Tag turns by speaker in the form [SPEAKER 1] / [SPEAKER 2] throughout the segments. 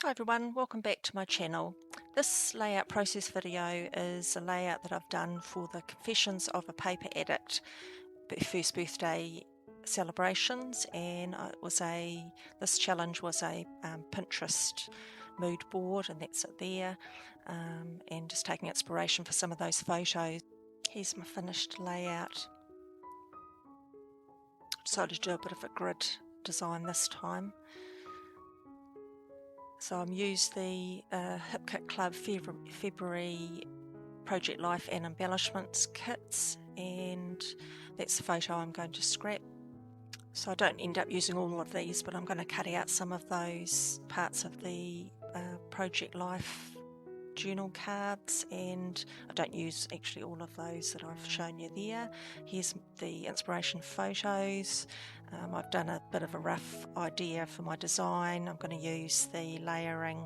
[SPEAKER 1] Hi everyone, welcome back to my channel. This layout process video is a layout that I've done for the Confessions of a Paper Addict first birthday celebrations, and this challenge was a Pinterest mood board, and that's it there, and just taking inspiration for some of those photos. Here's my finished layout. Decided to do a bit of a grid design this time. So I'm used the Hip Kit Club February Project Life and Embellishments kits, and that's the photo I'm going to scrap. So I don't end up using all of these, but I'm going to cut out some of those parts of the Project Life journal cards, and I don't use actually all of those that I've shown you there. Here's the inspiration photos. I've done a bit of a rough idea for my design. I'm going to use the layering,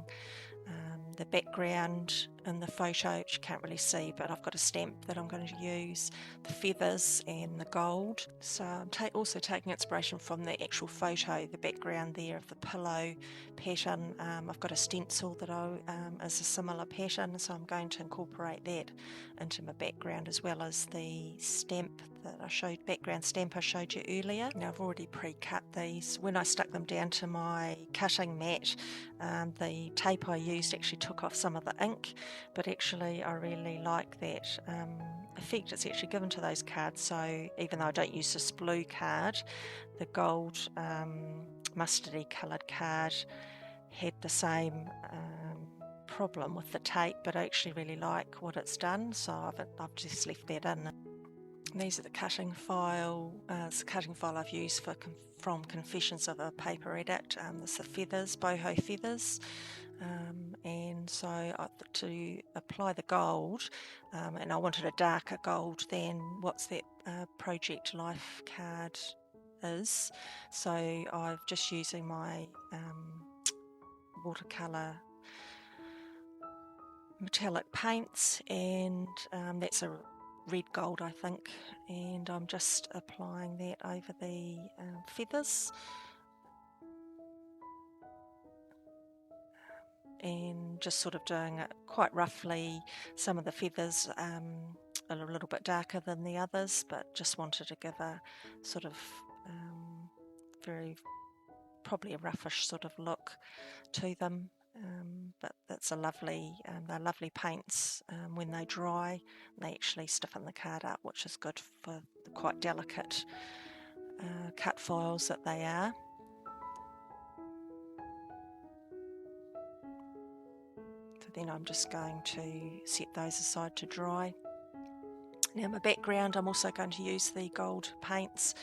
[SPEAKER 1] the background in the photo, which you can't really see, but I've got a stamp that I'm going to use, the feathers and the gold. So I'm also taking inspiration from the actual photo, the background there of the pillow pattern. I've got a stencil that is a similar pattern, so I'm going to incorporate that into my background, as well as the stamp that background stamp I showed you earlier. Now I've already pre-cut these. When I stuck them down to my cutting mat, the tape I used actually took off some of the ink, but actually I really like that effect it's actually given to those cards. So even though I don't use this blue card, the gold mustardy coloured card had the same problem with the tape, but I actually really like what it's done, so I've just left that in. These are the cutting file. It's a cutting file I've used from Confessions of a Paper Addict. There's the feathers, boho feathers, and so to apply the gold, and I wanted a darker gold than what's that Project Life card is. So I'm just using my watercolour metallic paints, and that's a red gold, I think, and I'm just applying that over the feathers, and just sort of doing it quite roughly. Some of the feathers are a little bit darker than the others, but just wanted to give a sort of probably a roughish sort of look to them. But that's they're lovely paints. When they dry, they actually stiffen the card up, which is good for the quite delicate cut files that they are. So then I'm just going to set those aside to dry. Now my background, I'm also going to use the gold paints,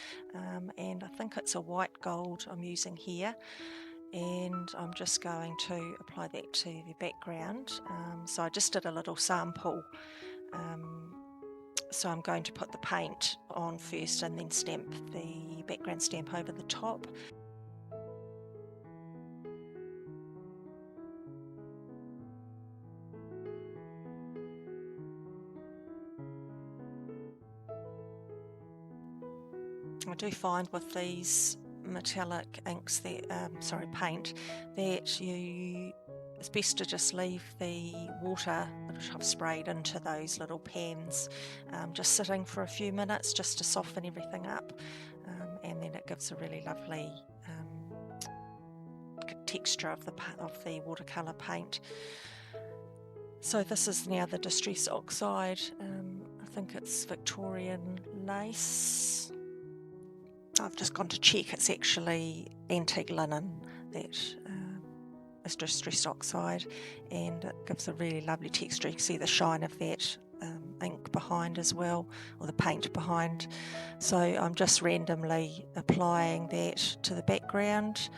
[SPEAKER 1] and I think it's a white gold I'm using here, and I'm just going to apply that to the background. So I just did a little sample, so I'm going to put the paint on first and then stamp the background stamp over the top. I do find with these metallic inks paint, that it's best to just leave the water that I've sprayed into those little pans just sitting for a few minutes, just to soften everything up, and then it gives a really lovely texture of the watercolour paint. So this is now the Distress Oxide. I think it's Victorian lace. I've just gone to check, it's actually antique linen that is Distress Oxide, and it gives a really lovely texture. You can see the shine of that ink behind as well, or the paint behind. So I'm just randomly applying that to the background.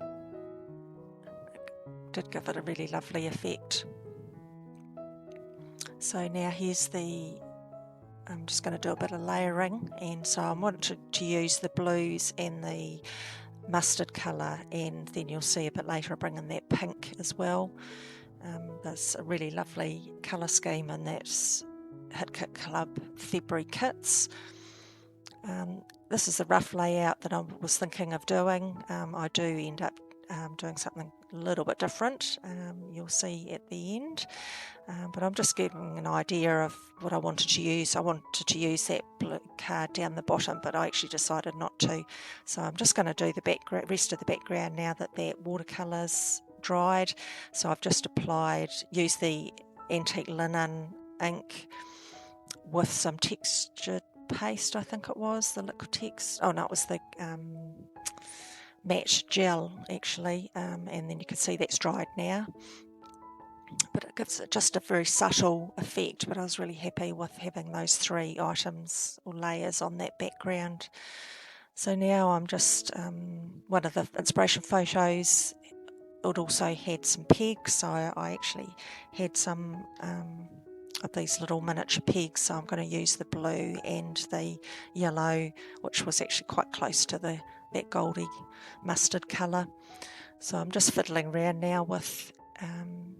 [SPEAKER 1] It did give it a really lovely effect. So now I'm just going to do a bit of layering, and so I wanted to use the blues and the mustard colour, and then you'll see a bit later I bring in that pink as well. There's a really lovely colour scheme, and that's Hit Kit Club February kits. This is a rough layout that I was thinking of doing. I do end up doing something a little bit different. You'll see at the end. But I'm just giving an idea of what I wanted to use. I wanted to use that blue card down the bottom, but I actually decided not to. So I'm just going to do the rest of the background now that watercolour's dried. So I've just used the antique linen ink with some textured paste, I think it was, the Liquitex. Oh no, it was the matte gel actually, and then you can see that's dried now. But it gives it just a very subtle effect, but I was really happy with having those 3 items or layers on that background. So now I'm just, one of the inspiration photos, it also had some pegs, so I actually had some of these little miniature pegs, so I'm going to use the blue and the yellow, which was actually quite close to that goldy mustard colour. So I'm just fiddling around now with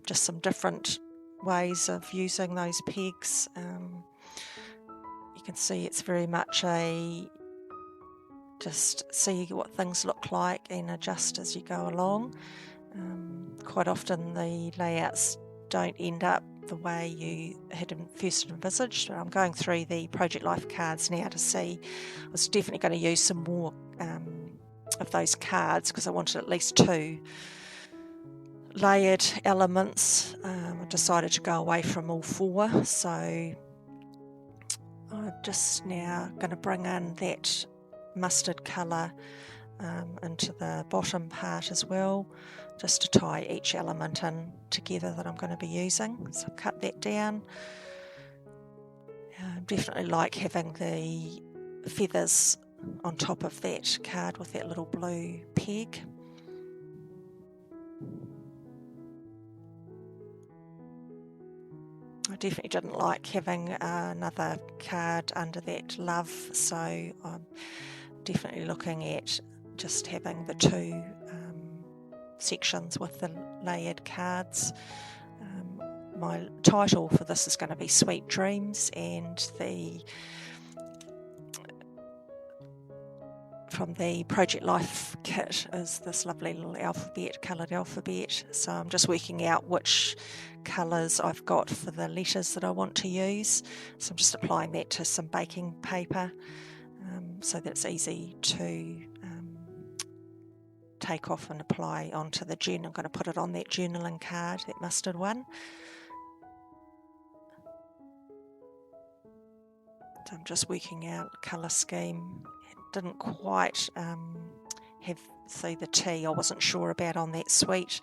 [SPEAKER 1] just some different ways of using those pegs. You can see it's very much just see what things look like and adjust as you go along. Quite often the layouts don't end up the way you had first envisaged. I'm going through the Project Life cards now to see. I was definitely going to use some more of those cards because I wanted at least 2 layered elements. I decided to go away from all 4, so I'm just now going to bring in that mustard colour into the bottom part as well, just to tie each element in together that I'm going to be using. So I've cut that down. Definitely like having the feathers on top of that card with that little blue peg. I definitely didn't like having another card under that love, so I'm definitely looking at just having the 2 sections with the layered cards. My title for this is going to be Sweet Dreams, and from the Project Life kit is this lovely little coloured alphabet. So I'm just working out which colours I've got for the letters that I want to use. So I'm just applying that to some baking paper so that it's easy to take off and apply onto the journal. I'm going to put it on that journaling card, that mustard one. So I'm just working out colour scheme. Didn't quite see the T. I wasn't sure about on that sweet,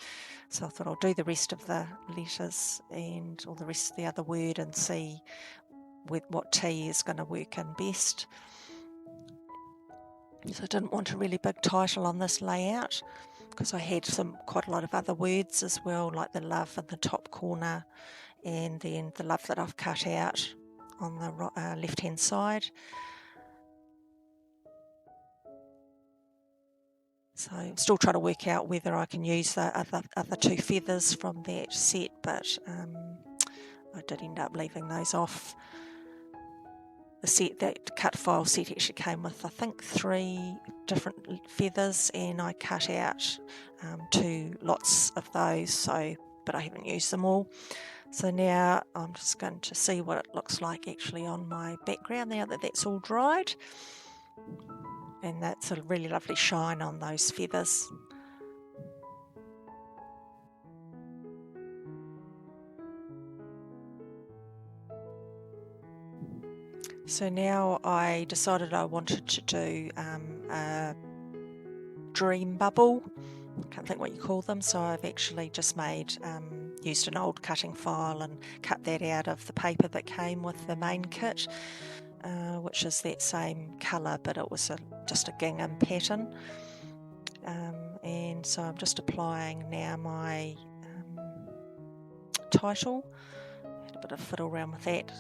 [SPEAKER 1] so I thought I'll do the rest of the letters and all the rest of the other word and see what T is going to work in best. So I didn't want a really big title on this layout because I had quite a lot of other words as well, like the love in the top corner and then the love that I've cut out on the left hand side. So I'm still trying to work out whether I can use the other 2 feathers from that set, but I did end up leaving those off. The set, that cut file set, actually came with I think 3 different feathers, and I cut out 2 lots of those, but I haven't used them all. So now I'm just going to see what it looks like actually on my background now that that's all dried. And that's a really lovely shine on those feathers. So now I decided I wanted to do a dream bubble. I can't think what you call them, so I've actually just used an old cutting file and cut that out of the paper that came with the main kit, which is that same colour, but it was just a gingham pattern. And so I'm just applying now my title. I had a bit of fiddle around with that.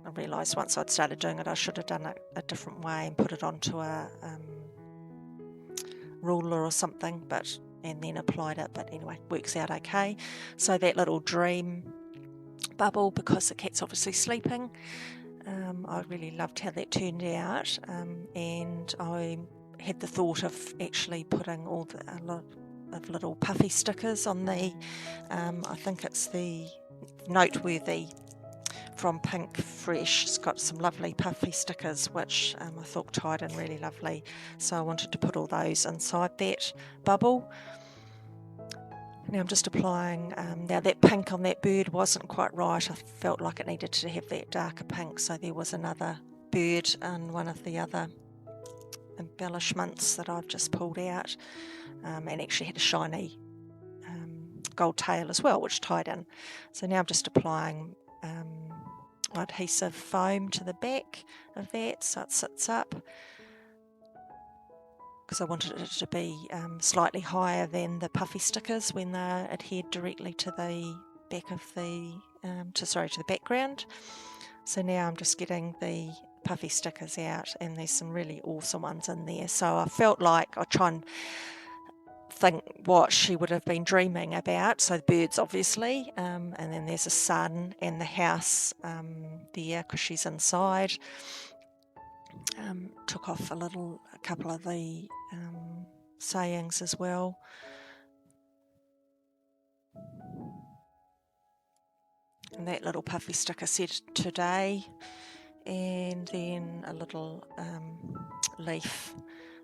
[SPEAKER 1] I realised once I'd started doing it I should have done it a different way and put it onto a ruler or something, and then applied it, but anyway, works out okay. So that little dream bubble, because the cat's obviously sleeping, I really loved how that turned out, and I had the thought of actually putting of little puffy stickers on the, I think it's the Noteworthy from Pink Fresh. It's got some lovely puffy stickers which I thought tied in really lovely, so I wanted to put all those inside that bubble. Now I'm just applying, now that pink on that bird wasn't quite right. I felt like it needed to have that darker pink, so there was another bird and one of the other embellishments that I've just pulled out, and actually had a shiny gold tail as well, which tied in. So now I'm just applying adhesive foam to the back of that so it sits up, because I wanted it to be slightly higher than the puffy stickers when they're adhered directly to the back of the to the background. So now I'm just getting the puffy stickers out, and there's some really awesome ones in there. So I felt like I try and think what she would have been dreaming about. So the birds, obviously, and then there's a sun and the house there because she's inside. Took off a couple of the sayings as well. And that little puffy sticker said today, and then a little leaf.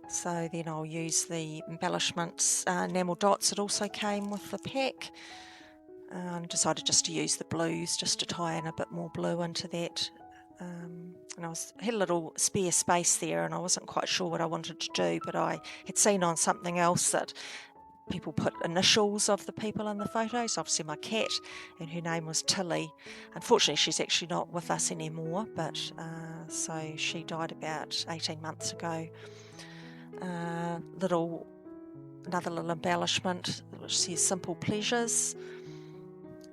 [SPEAKER 1] So then I'll use the embellishments, enamel dots that also came with the pack. Decided just to use the blues, just to tie in a bit more blue into that. And I had a little spare space there, and I wasn't quite sure what I wanted to do, but I had seen on something else that people put initials of the people in the photos. Obviously my cat, and her name was Tilly. Unfortunately she's actually not with us anymore, but so she died about 18 months ago. Another little embellishment which says Simple Pleasures.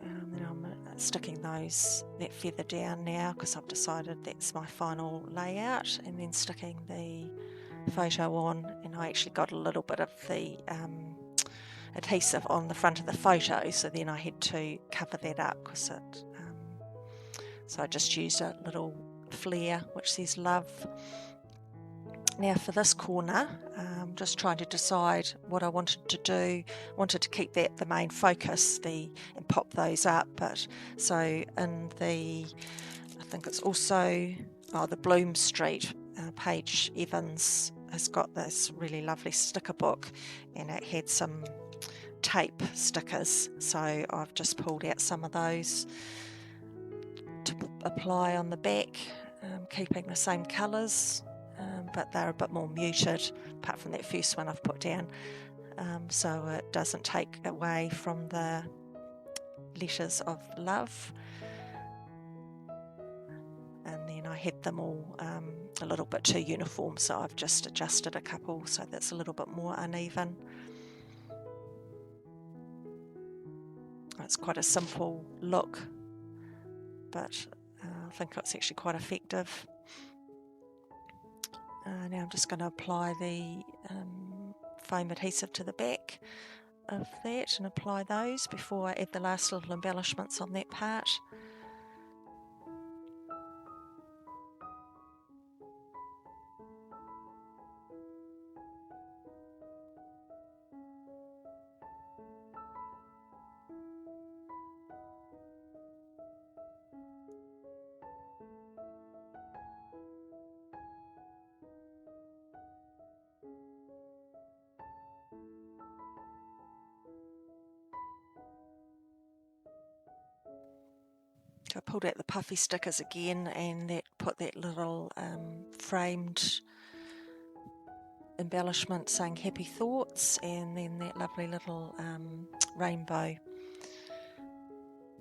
[SPEAKER 1] Then I'm sticking that feather down now because I've decided that's my final layout, and then sticking the photo on, and I actually got a little bit of the adhesive on the front of the photo, so then I had to cover that up because so I just used a little flare which says love. Now for this corner, I'm just trying to decide what I wanted to do. Wanted to keep that the main focus, and pop those up, but so in I think it's also the Bloom Street, Paige Evans has got this really lovely sticker book, and it had some tape stickers, so I've just pulled out some of those to apply on the back, keeping the same colours, but they're a bit more muted apart from that first one I've put down, so it doesn't take away from the letters of love. And then I had them all a little bit too uniform, so I've just adjusted a couple so that's a little bit more uneven. It's quite a simple look, but I think it's actually quite effective. Now I'm just going to apply the foam adhesive to the back of that and apply those before I add the last little embellishments on that part. I pulled out the puffy stickers again, and put that little framed embellishment saying happy thoughts, and then that lovely little rainbow.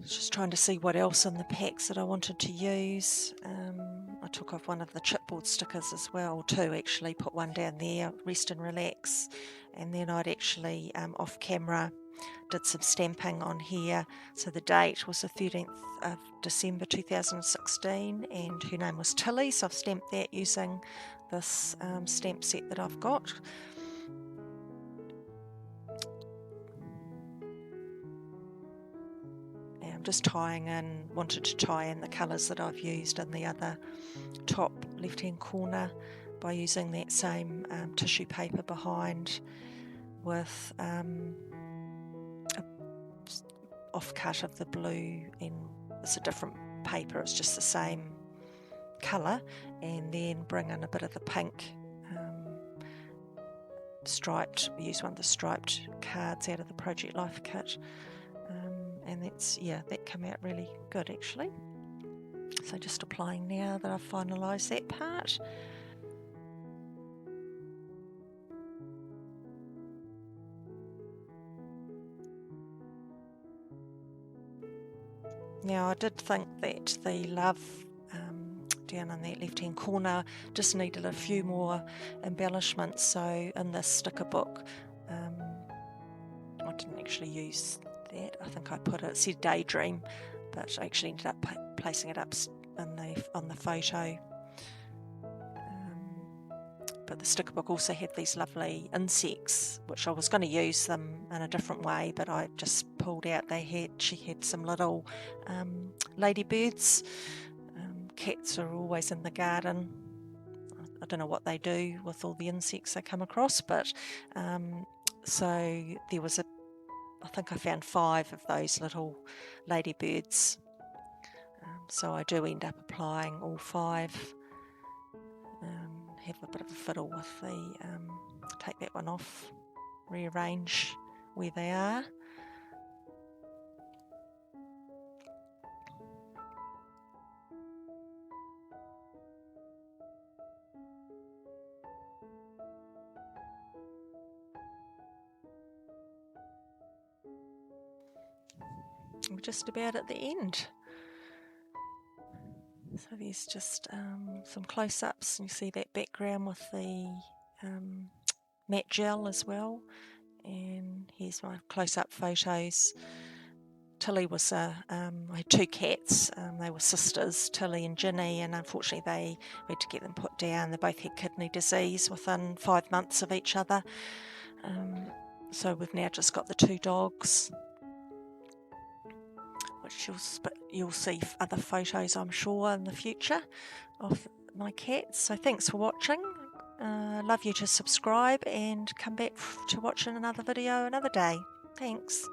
[SPEAKER 1] Just trying to see what else in the packs that I wanted to use. I took off one of the chipboard stickers as well, two actually, put one down there, rest and relax, and then I'd actually off camera did some stamping on here. So the date was the 13th of December 2016, and her name was Tilly, so I've stamped that using this stamp set that I've got. Now I'm just wanted to tie in the colours that I've used in the other top left hand corner by using that same tissue paper behind with a offcut of the blue, and it's a different paper, it's just the same colour, and then bring in a bit of the pink striped, use one of the striped cards out of the Project Life kit, and that's, yeah, that came out really good actually. So just applying now that I've finalised that part. Now I did think that the love down in that left hand corner just needed a few more embellishments, so in this sticker book I didn't actually use that. I think I put it said Daydream, but I actually ended up placing it up on the photo. But the sticker book also had these lovely insects, which I was going to use them in a different way, but I just pulled out. She had some little ladybirds. Cats are always in the garden. I don't know what they do with all the insects they come across, but so there was I think I found 5 of those little ladybirds. So I do end up applying all 5. Have a bit of a fiddle with the, take that one off, rearrange where they are. We're just about at the end. So there's just some close-ups, and you see that background with the matte gel as well. And here's my close-up photos. Tilly was I had 2 cats. They were sisters, Tilly and Ginny, and unfortunately we had to get them put down. They both had kidney disease within 5 months of each other. So we've now just got the 2 dogs, which you'll see other photos, I'm sure, in the future of my cats. So thanks for watching. Love you to subscribe and come back to watching another video another day. Thanks.